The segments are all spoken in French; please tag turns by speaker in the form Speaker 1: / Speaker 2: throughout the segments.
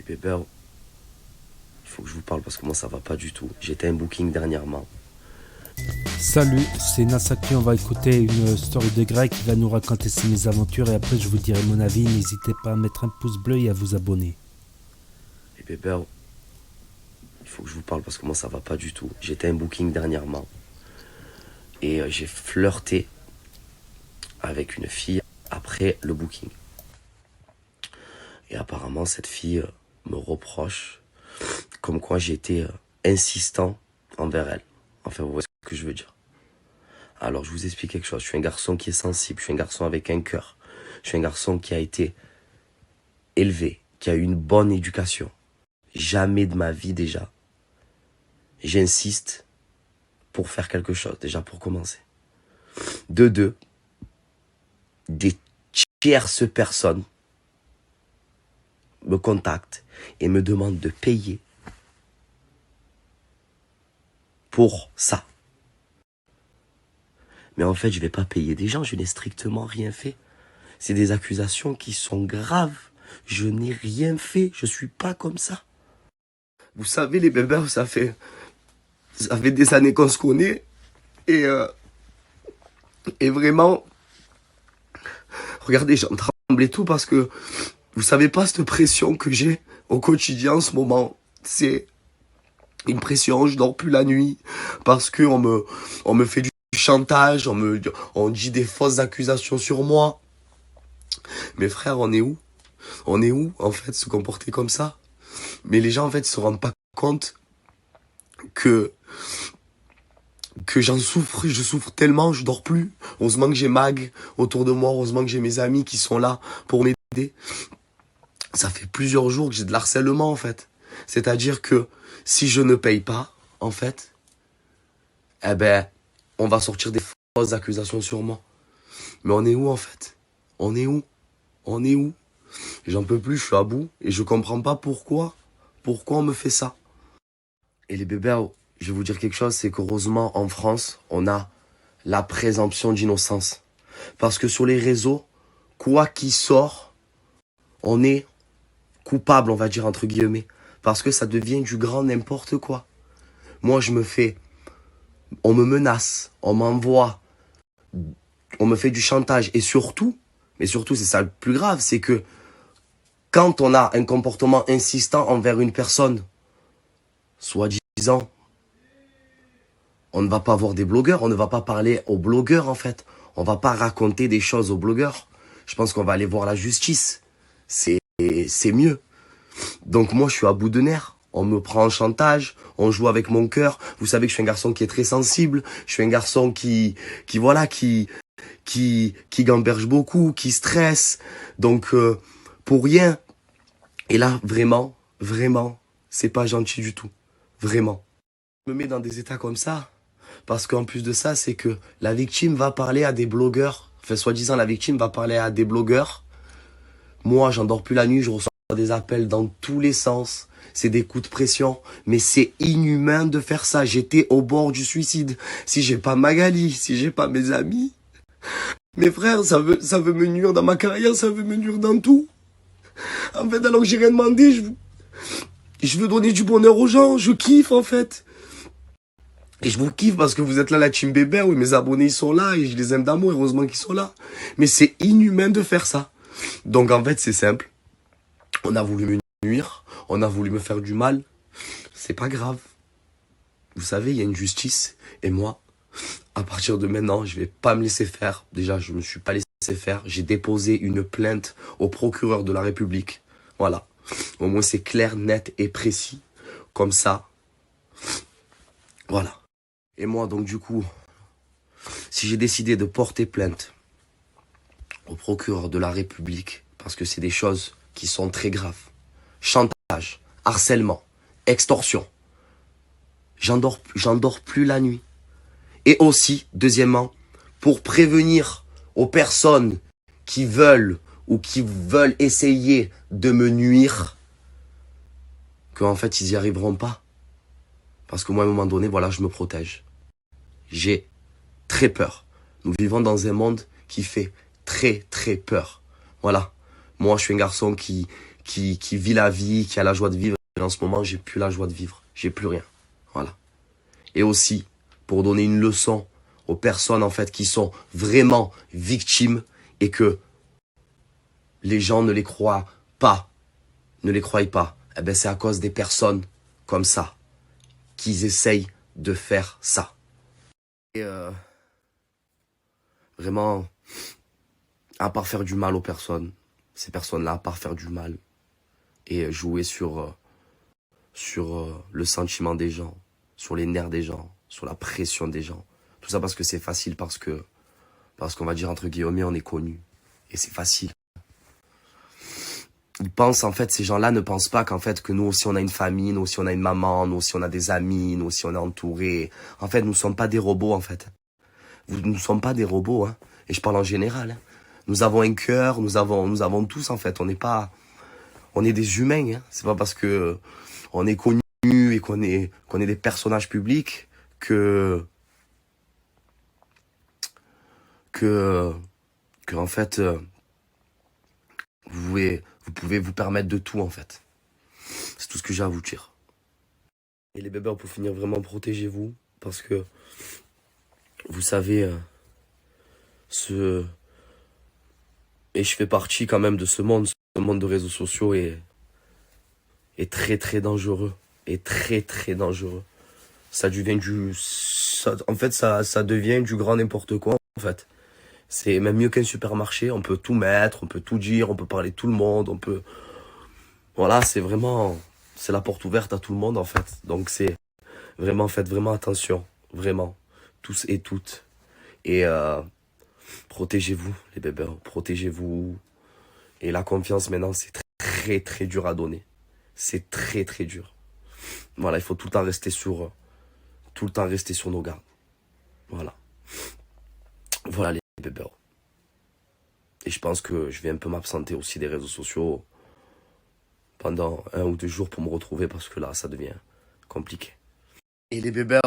Speaker 1: Et bébé, il faut que je vous parle parce que moi ça va pas du tout. J'étais un booking dernièrement.
Speaker 2: Salut, c'est Nassaki, on va écouter une story de Greg qui va nous raconter ses mésaventures et après je vous dirai mon avis. N'hésitez pas à mettre un pouce bleu et à vous abonner.
Speaker 1: Et bébé, il faut que je vous parle parce que moi ça va pas du tout. J'étais un booking dernièrement. Et j'ai flirté avec une fille après le booking. Et apparemment cette fille me reproche comme quoi j'ai été insistant envers elle. Enfin, vous voyez ce que je veux dire. Alors, je vous explique quelque chose. Je suis un garçon qui est sensible. Je suis un garçon avec un cœur. Je suis un garçon qui a été élevé, qui a eu une bonne éducation. Jamais de ma vie déjà, j'insiste pour faire quelque chose, déjà pour commencer. De deux, des tierces personnes me contactent et me demandent de payer pour ça. Mais en fait, je ne vais pas payer des gens, je n'ai strictement rien fait. C'est des accusations qui sont graves. Je n'ai rien fait, je suis pas comme ça. Vous savez, les bébés, ça fait des années qu'on se connaît. Et vraiment, regardez, j'en tremble et tout parce que vous savez pas cette pression que j'ai au quotidien en ce moment. C'est une pression, je dors plus la nuit parce que on me fait du chantage, on dit des fausses accusations sur moi. Mais frère, on est où? On est où, en fait, se comporter comme ça? Mais les gens, en fait, ils se rendent pas compte que j'en souffre, je souffre tellement, je dors plus. Heureusement que j'ai Mag autour de moi, heureusement que j'ai mes amis qui sont là pour m'aider. Ça fait plusieurs jours que j'ai de l'harcèlement, en fait. C'est-à-dire que si je ne paye pas, en fait, eh ben, on va sortir des fausses accusations sur moi. Mais on est où, en fait? On est où? On est où? J'en peux plus, je suis à bout et je comprends pas pourquoi. Pourquoi on me fait ça? Et les bébés, je vais vous dire quelque chose, c'est qu'heureusement en France, on a la présomption d'innocence. Parce que sur les réseaux, quoi qu'il sort, on est coupable, on va dire entre guillemets. Parce que ça devient du grand n'importe quoi. Moi, on me menace, on m'envoie, on me fait du chantage. Et surtout, mais surtout c'est ça le plus grave, c'est que quand on a un comportement insistant envers une personne, soi-disant, on ne va pas voir des blogueurs, on ne va pas parler aux blogueurs en fait. On va pas raconter des choses aux blogueurs. Je pense qu'on va aller voir la justice. C'est mieux. Donc moi je suis à bout de nerfs. On me prend en chantage, on joue avec mon cœur. Vous savez que je suis un garçon qui est très sensible. Je suis un garçon qui gamberge beaucoup, qui stresse. Donc pour rien. Et là vraiment, c'est pas gentil du tout. Vraiment. Je me mets dans des états comme ça. Parce qu'en plus de ça, c'est que la victime va parler à des blogueurs. Enfin, soi-disant, la victime va parler à des blogueurs. Moi, j'en dors plus la nuit, je reçois des appels dans tous les sens. C'est des coups de pression. Mais c'est inhumain de faire ça. J'étais au bord du suicide. Si j'ai pas Magali, si j'ai pas mes amis. Mes frères, ça veut me nuire dans ma carrière, ça veut me nuire dans tout. En fait, alors que j'ai rien demandé, je veux donner du bonheur aux gens. Je kiffe, en fait. Et je vous kiffe parce que vous êtes là, la team bébé, oui, mes abonnés ils sont là et je les aime d'amour, heureusement qu'ils sont là. Mais c'est inhumain de faire ça. Donc en fait c'est simple. On a voulu me nuire, on a voulu me faire du mal. C'est pas grave. Vous savez, il y a une justice. Et moi, à partir de maintenant, je vais pas me laisser faire. Déjà, je me suis pas laissé faire. J'ai déposé une plainte au procureur de la République. Voilà. Au moins c'est clair, net et précis. Comme ça. Voilà. Et moi, donc du coup, si j'ai décidé de porter plainte au procureur de la République, parce que c'est des choses qui sont très graves, chantage, harcèlement, extorsion, j'en dors plus la nuit. Et aussi, deuxièmement, pour prévenir aux personnes qui veulent ou qui veulent essayer de me nuire, qu'en fait, ils n'y arriveront pas. Parce que moi, à un moment donné, voilà, je me protège. J'ai très peur. Nous vivons dans un monde qui fait très peur. Voilà. Moi, je suis un garçon qui qui vit la vie, qui a la joie de vivre. Et en ce moment, j'ai plus la joie de vivre. J'ai plus rien. Voilà. Et aussi, pour donner une leçon aux personnes, en fait, qui sont vraiment victimes et que les gens ne les croient pas, ne les croient pas. Eh ben, c'est à cause des personnes comme ça qu'ils essayent de faire ça. Et vraiment, à part faire du mal aux personnes, ces personnes-là, à part faire du mal et jouer sur le sentiment des gens, sur les nerfs des gens, sur la pression des gens. Tout ça parce que c'est facile, parce qu'on va dire entre guillemets, on est connu. Et c'est facile. Ils pensent, en fait, ces gens-là ne pensent pas qu'en fait, que nous aussi on a une famille, nous aussi on a une maman, nous aussi on a des amis, nous aussi on est entouré. En fait, nous ne sommes pas des robots, en fait. Nous ne sommes pas des robots, hein. Et je parle en général, hein. Nous avons un cœur, nous avons tous, en fait. On est des humains, hein. C'est pas parce que on est connus et qu'on est des personnages publics que en fait, vous pouvez vous permettre de tout, en fait. C'est tout ce que j'ai à vous dire. Et les bébés, pour finir, vraiment protégez-vous, parce que vous savez, et je fais partie quand même de ce monde de réseaux sociaux est très très dangereux, et très très dangereux. Ça devient en fait, ça devient du grand n'importe quoi, en fait. C'est même mieux qu'un supermarché, on peut tout mettre, on peut tout dire, on peut parler de tout le monde, voilà, c'est la porte ouverte à tout le monde, en fait. Donc c'est vraiment, faites vraiment attention, vraiment, tous et toutes. Et protégez-vous, les bébés, protégez-vous. Et la confiance, maintenant, c'est très très dur à donner. C'est très très dur. Voilà, il faut tout le temps rester sur nos gardes. Voilà. Voilà les bébés. Et je pense que je vais un peu m'absenter aussi des réseaux sociaux pendant 1 ou 2 jours pour me retrouver, parce que là, ça devient compliqué. Et les bébés,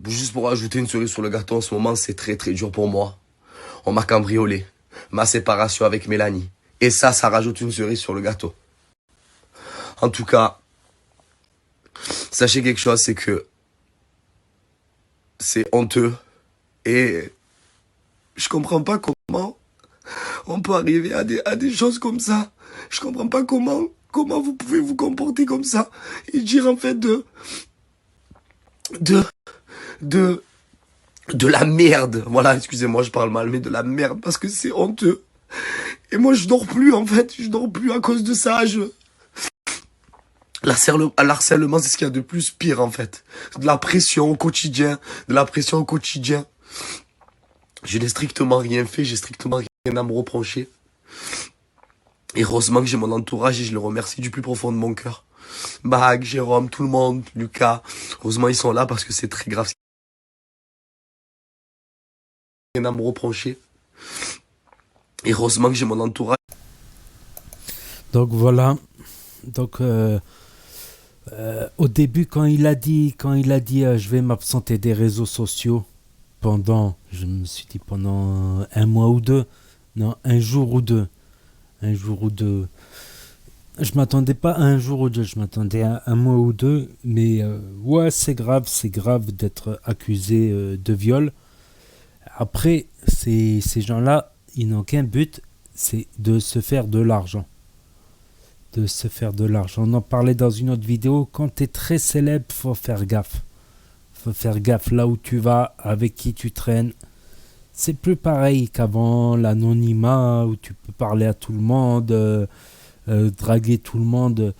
Speaker 1: juste pour ajouter une cerise sur le gâteau, en ce moment, c'est très très dur pour moi. On m'a cambriolé. Ma séparation avec Mélanie. Et ça rajoute une cerise sur le gâteau. En tout cas, sachez quelque chose, c'est que c'est honteux. Et je comprends pas comment on peut arriver à des choses comme ça. Je comprends pas comment vous pouvez vous comporter comme ça et dire en fait de la merde. Voilà, excusez-moi, je parle mal, mais de la merde, parce que c'est honteux. Et moi, je dors plus, en fait. Je dors plus à cause de ça. L'harcèlement, c'est ce qu'il y a de plus pire, en fait. De la pression au quotidien. Je n'ai strictement rien fait. J'ai strictement rien à me reprocher. Et heureusement que j'ai mon entourage et je le remercie du plus profond de mon cœur. Mag, Jérôme, tout le monde, Lucas. Heureusement, ils sont là parce que c'est très grave. Rien à me reprocher. Et heureusement que j'ai mon entourage.
Speaker 2: Donc voilà. Donc au début, quand il a dit je vais m'absenter des réseaux sociaux je me suis dit pendant 1 mois ou 2, non, 1 jour ou 2. Je m'attendais pas à 1 jour ou 2, je m'attendais à 1 mois ou 2, mais ouais, c'est grave d'être accusé de viol. Après, ces gens-là, ils n'ont qu'un but, c'est de se faire de l'argent. On en parlait dans une autre vidéo. Quand tu es très célèbre, faut faire gaffe. Là où tu vas, avec qui tu traînes. C'est plus pareil qu'avant l'anonymat où tu peux parler à tout le monde, draguer tout le monde.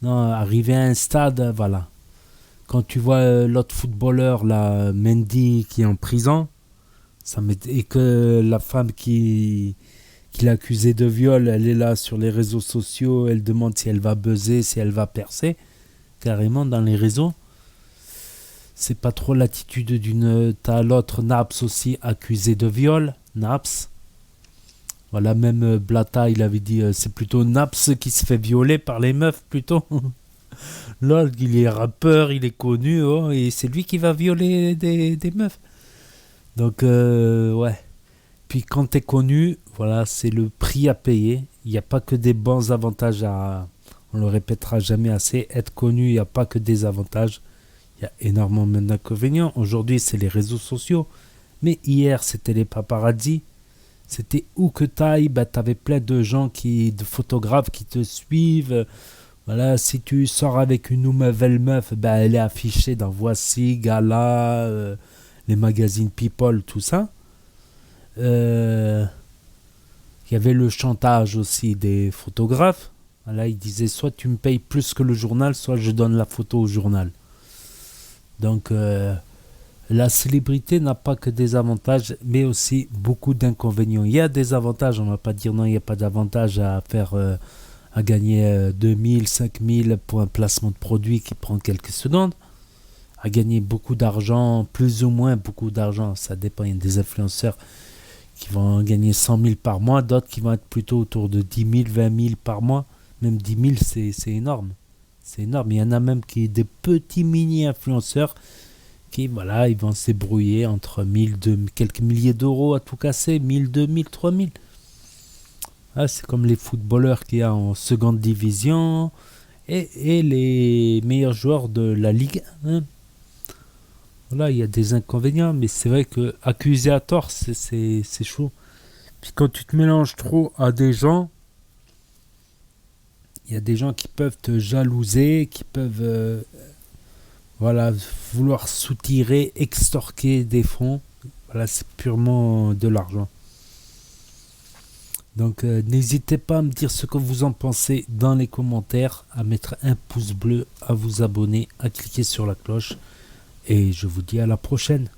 Speaker 2: Non, arriver à un stade, voilà. Quand tu vois l'autre footballeur, là, Mendy, qui est en prison, et que la femme qui l'accusait de viol, elle est là sur les réseaux sociaux, elle demande si elle va buzzer, si elle va percer, carrément dans les réseaux. C'est pas trop l'attitude T'as l'autre Naps aussi accusé de viol, Naps. Voilà, même Blata, il avait dit c'est plutôt Naps qui se fait violer par les meufs plutôt. Là, il est rappeur, il est connu, et c'est lui qui va violer des meufs. Donc, ouais. Puis quand t'es connu, voilà, c'est le prix à payer. Il n'y a pas que des bons avantages à On le répétera jamais assez. Être connu, il n'y a pas que des avantages. Il y a énormément d'inconvénients. Aujourd'hui, c'est les réseaux sociaux. Mais hier, c'était les paparazzi. C'était où que t'ailles, t'avais plein de gens de photographes qui te suivent. Voilà, si tu sors avec une nouvelle meuf, elle est affichée dans Voici, Gala, les magazines People, tout ça. Il y avait le chantage aussi des photographes. Voilà, ils disaient soit tu me payes plus que le journal, soit je donne la photo au journal. Donc la célébrité n'a pas que des avantages, mais aussi beaucoup d'inconvénients. Il y a des avantages, on ne va pas dire non, il n'y a pas d'avantage à faire, à gagner 2000, 5000 pour un placement de produit qui prend quelques secondes, à gagner beaucoup d'argent, plus ou moins beaucoup d'argent, ça dépend. Il y a des influenceurs qui vont gagner 100 000 par mois, d'autres qui vont être plutôt autour de 10 000, 20 000 par mois. Même 10 000, c'est énorme. C'est énorme. Il y en a même qui des petits mini-influenceurs qui, voilà, ils vont se débrouiller entre 1000, quelques milliers d'euros à tout casser, 1000, 2000, 3000. Ah, c'est comme les footballeurs qu'il y a en seconde division et les meilleurs joueurs de la Ligue 1. Voilà, il y a des inconvénients, mais c'est vrai que accuser à tort, c'est chaud. Puis quand tu te mélanges trop à des gens, il y a des gens qui peuvent te jalouser, qui peuvent voilà, vouloir soutirer, extorquer des fonds. Voilà, c'est purement de l'argent. Donc n'hésitez pas à me dire ce que vous en pensez dans les commentaires, à mettre un pouce bleu, à vous abonner, à cliquer sur la cloche. Et je vous dis à la prochaine.